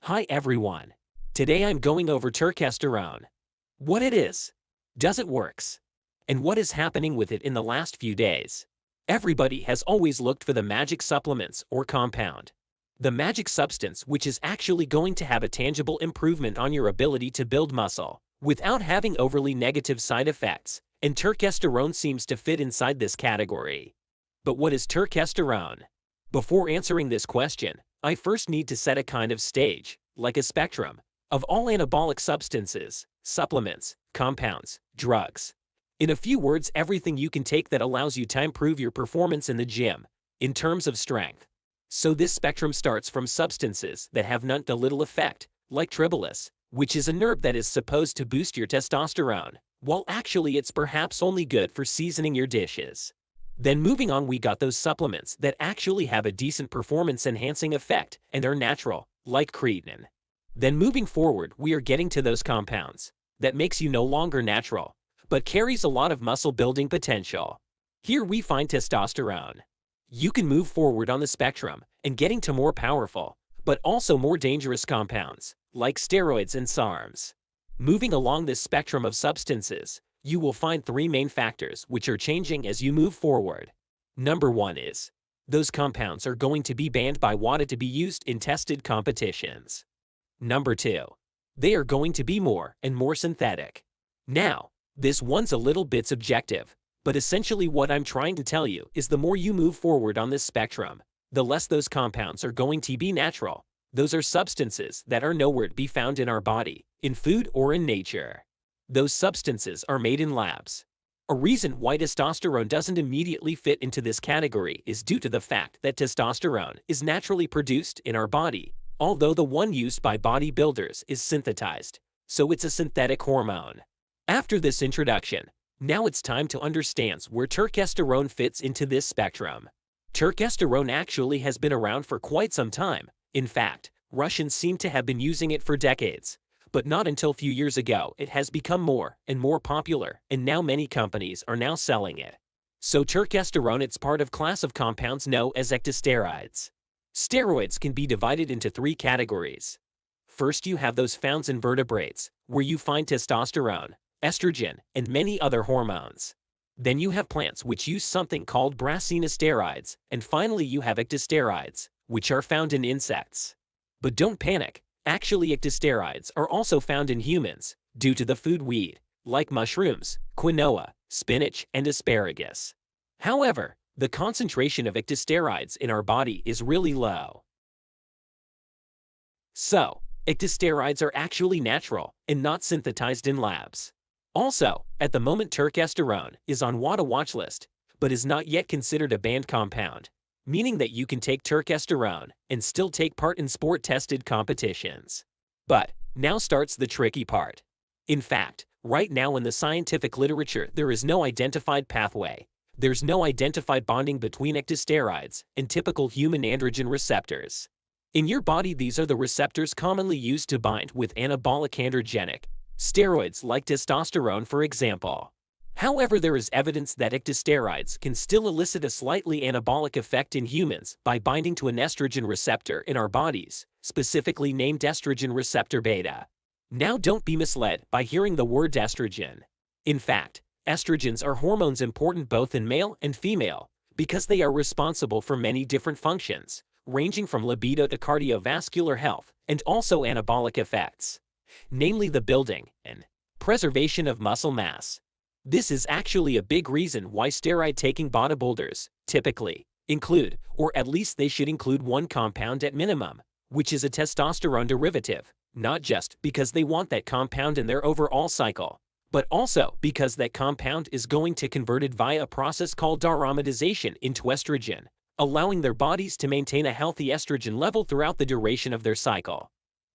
Hi everyone. Today I'm going over turkesterone. What it is, does it works, and what is happening with it in the last few days. Everybody has always looked for the magic supplements or compound. The magic substance which is actually going to have a tangible improvement on your ability to build muscle without having overly negative side effects, and turkesterone seems to fit inside this category. But what is turkesterone? Before answering this question, I first need to set a kind of stage, like a spectrum, of all anabolic substances, supplements, compounds, drugs. In a few words, everything you can take that allows you to improve your performance in the gym, in terms of strength. So this spectrum starts from substances that have not a little effect, like tribulus, which is a nerve that is supposed to boost your testosterone, while actually it's perhaps only good for seasoning your dishes. Then moving on, we got those supplements that actually have a decent performance-enhancing effect and are natural, like creatine. Then moving forward, we are getting to those compounds that makes you no longer natural, but carries a lot of muscle-building potential. Here we find testosterone. You can move forward on the spectrum and getting to more powerful, but also more dangerous compounds, like steroids and Sarms. Moving along this spectrum of substances, you will find three main factors which are changing as you move forward. Number one is, those compounds are going to be banned by WADA to be used in tested competitions. Number two, they are going to be more and more synthetic. Now, this one's a little bit subjective, but essentially what I'm trying to tell you is the more you move forward on this spectrum, the less those compounds are going to be natural. Those are substances that are nowhere to be found in our body, in food or in nature. Those substances are made in labs. A reason why testosterone doesn't immediately fit into this category is due to the fact that testosterone is naturally produced in our body, although the one used by bodybuilders is synthesized, so it's a synthetic hormone. After this introduction, now it's time to understand where turkesterone fits into this spectrum. Turkesterone actually has been around for quite some time. In fact, Russians seem to have been using it for decades. But not until a few years ago it has become more and more popular, and now many companies are now selling it. So turkesterone, it's part of class of compounds known as ectosteroids. Steroids can be divided into three categories. First, you have those found in vertebrates, where you find testosterone, estrogen, and many other hormones. Then you have plants which use something called steroids, and finally you have ectosteroids, which are found in insects. But don't panic. Actually, ectosteroids are also found in humans, due to the food we eat, like mushrooms, quinoa, spinach, and asparagus. However, the concentration of ectosteroids in our body is really low. So, ectosteroids are actually natural and not synthesized in labs. Also, at the moment turkesterone is on WADA watch list, but is not yet considered a banned compound, meaning that you can take turkesterone and still take part in sport-tested competitions. But now starts the tricky part. In fact, right now in the scientific literature there is no identified pathway. There's no identified bonding between ectosteroids and typical human androgen receptors. In your body, these are the receptors commonly used to bind with anabolic androgenic steroids like testosterone, for example. However, there is evidence that ectosteroids can still elicit a slightly anabolic effect in humans by binding to an estrogen receptor in our bodies, specifically named estrogen receptor beta. Now don't be misled by hearing the word estrogen. In fact, estrogens are hormones important both in male and female, because they are responsible for many different functions, ranging from libido to cardiovascular health, and also anabolic effects, namely the building and preservation of muscle mass. This is actually a big reason why steroid-taking bodybuilders typically include, or at least they should include, one compound at minimum, which is a testosterone derivative, not just because they want that compound in their overall cycle, but also because that compound is going to convert it via a process called aromatization into estrogen, allowing their bodies to maintain a healthy estrogen level throughout the duration of their cycle.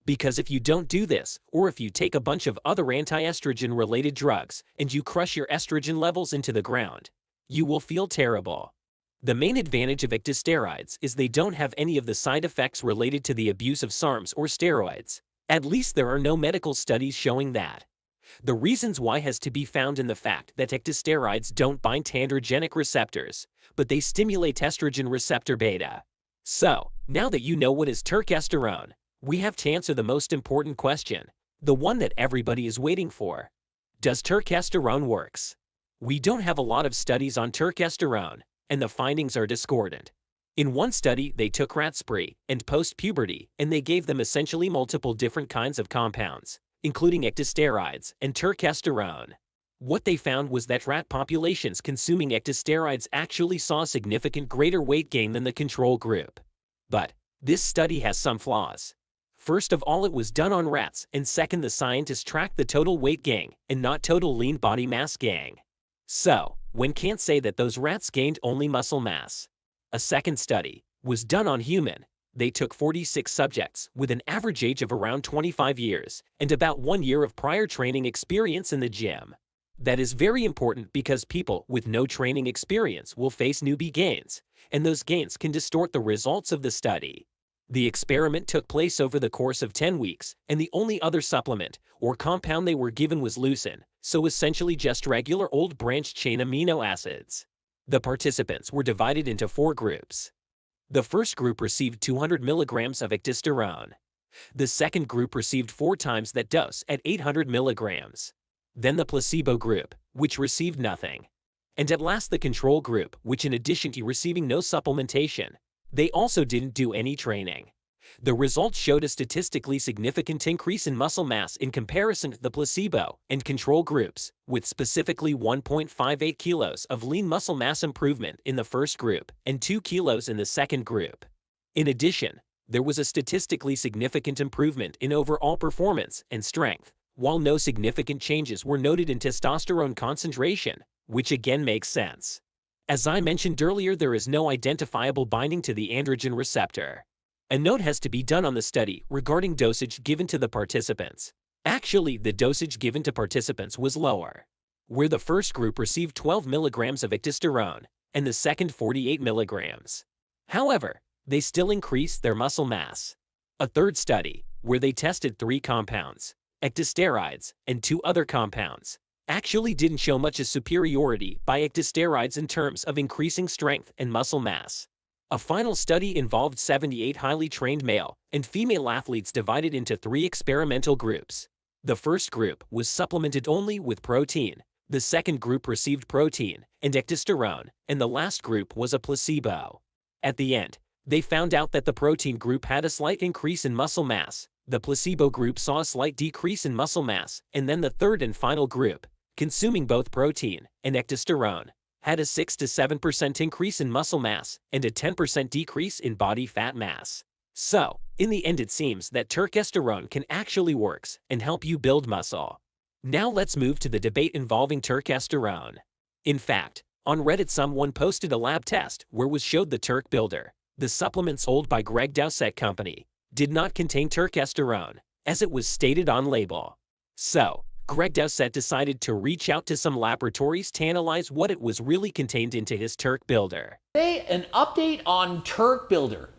Because if you don't do this, or if you take a bunch of other anti-estrogen related drugs and you crush your estrogen levels into the ground, you will feel terrible. The main advantage of ectosteroids is they don't have any of the side effects related to the abuse of Sarms or steroids. At least there are no medical studies showing that. The reasons why has to be found in the fact that ectosteroids don't bind to androgenic receptors, but they stimulate estrogen receptor beta. So, now that you know what is turkesterone, we have to answer the most important question, the one that everybody is waiting for. Does turkesterone works? We don't have a lot of studies on turkesterone, and the findings are discordant. In one study, they took rats pre- and post-puberty, and they gave them essentially multiple different kinds of compounds, including ectosteroids and turkesterone. What they found was that rat populations consuming ectosteroids actually saw significant greater weight gain than the control group. But this study has some flaws. First of all, it was done on rats, and second, the scientists tracked the total weight gain and not total lean body mass gain. So, one can't say that those rats gained only muscle mass. A second study was done on human. They took 46 subjects with an average age of around 25 years and about 1 year of prior training experience in the gym. That is very important because people with no training experience will face newbie gains, and those gains can distort the results of the study. The experiment took place over the course of 10 weeks, and the only other supplement or compound they were given was leucine, so essentially just regular old branched-chain amino acids. The participants were divided into 4 groups. The first group received 200 milligrams of ectosterone. The second group received 4 times that dose at 800 milligrams. Then the placebo group, which received nothing. And at last the control group, which in addition to receiving no supplementation, they also didn't do any training. The results showed a statistically significant increase in muscle mass in comparison to the placebo and control groups, with specifically 1.58 kilos of lean muscle mass improvement in the first group and 2 kilos in the second group. In addition, there was a statistically significant improvement in overall performance and strength, while no significant changes were noted in testosterone concentration, which again makes sense. As I mentioned earlier, there is no identifiable binding to the androgen receptor. A note has to be done on the study regarding dosage given to the participants. Actually, the dosage given to participants was lower, where the first group received 12 milligrams of ectosterone and the second 48 milligrams. However, they still increased their muscle mass. A third study, where they tested 3 compounds, ectosteroids and 2 other compounds, actually didn't show much of superiority by ectosteroids in terms of increasing strength and muscle mass. A final study involved 78 highly trained male and female athletes divided into 3 experimental groups. The first group was supplemented only with protein, the second group received protein and ectosterone, and the last group was a placebo. At the end, they found out that the protein group had a slight increase in muscle mass, the placebo group saw a slight decrease in muscle mass, and then the third and final group, consuming both protein and ectosterone, had a 6 to 7% increase in muscle mass and a 10% decrease in body fat mass. So, in the end, it seems that turkesterone can actually works and help you build muscle. Now let's move to the debate involving turkesterone. In fact, on Reddit someone posted a lab test where was showed the Turk Builder, the supplement sold by Greg Doucette Company, did not contain turkesterone, as it was stated on label. So, Greg Doucette decided to reach out to some laboratories to analyze what it was really contained into his Turk Builder. Today, an update on Turk Builder.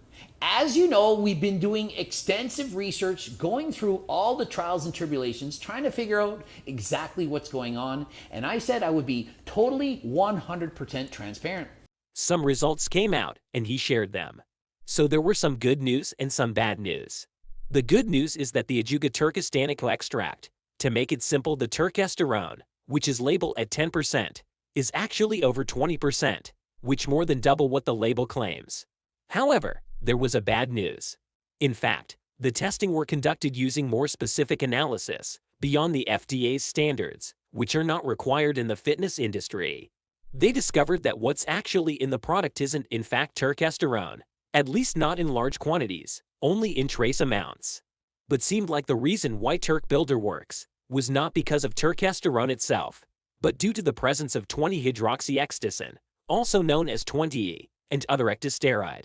As you know, we've been doing extensive research, going through all the trials and tribulations, trying to figure out exactly what's going on, and I said I would be totally 100% transparent. Some results came out, and he shared them. So there were some good news and some bad news. The good news is that the Ajuga turkestanico extract, to make it simple, the turkesterone, which is labeled at 10%, is actually over 20%, which more than double what the label claims. However, there was a bad news. In fact, the testing were conducted using more specific analysis, beyond the FDA's standards, which are not required in the fitness industry. They discovered that what's actually in the product isn't in fact turkesterone, at least not in large quantities, only in trace amounts. But seemed like the reason why Turk Builder works was not because of turkesterone itself, but due to the presence of 20-hydroxyextisone, also known as 20E, and other ectosteroid.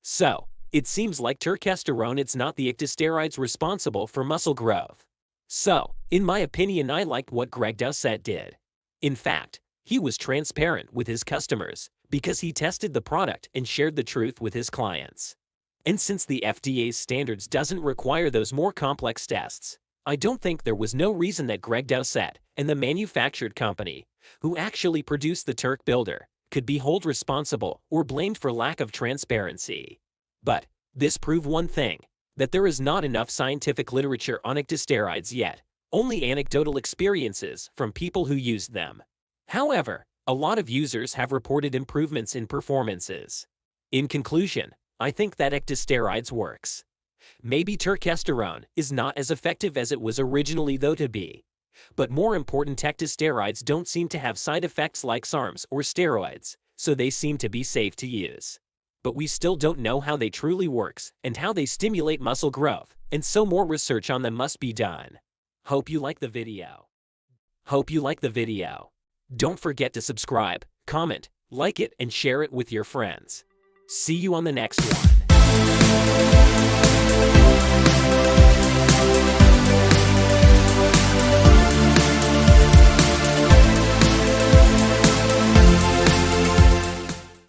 So, it seems like turkesterone it's not the ectosteroids responsible for muscle growth. So, in my opinion, I liked what Greg Doucette did. In fact, he was transparent with his customers because he tested the product and shared the truth with his clients. And since the FDA's standards doesn't require those more complex tests, I don't think there was no reason that Greg Doucette and the manufactured company, who actually produced the Turk Builder, could be held responsible or blamed for lack of transparency. But this proved one thing, that there is not enough scientific literature on steroids yet, only anecdotal experiences from people who used them. However, a lot of users have reported improvements in performances. In conclusion, I think that steroids works. Maybe turkesterone is not as effective as it was originally thought to be. But more important, steroids don't seem to have side effects like Sarms or steroids, so they seem to be safe to use. But we still don't know how they truly works and how they stimulate muscle growth, and so more research on them must be done. Hope you like the video. Don't forget to subscribe, comment, like it, and share it with your friends. See you on the next one.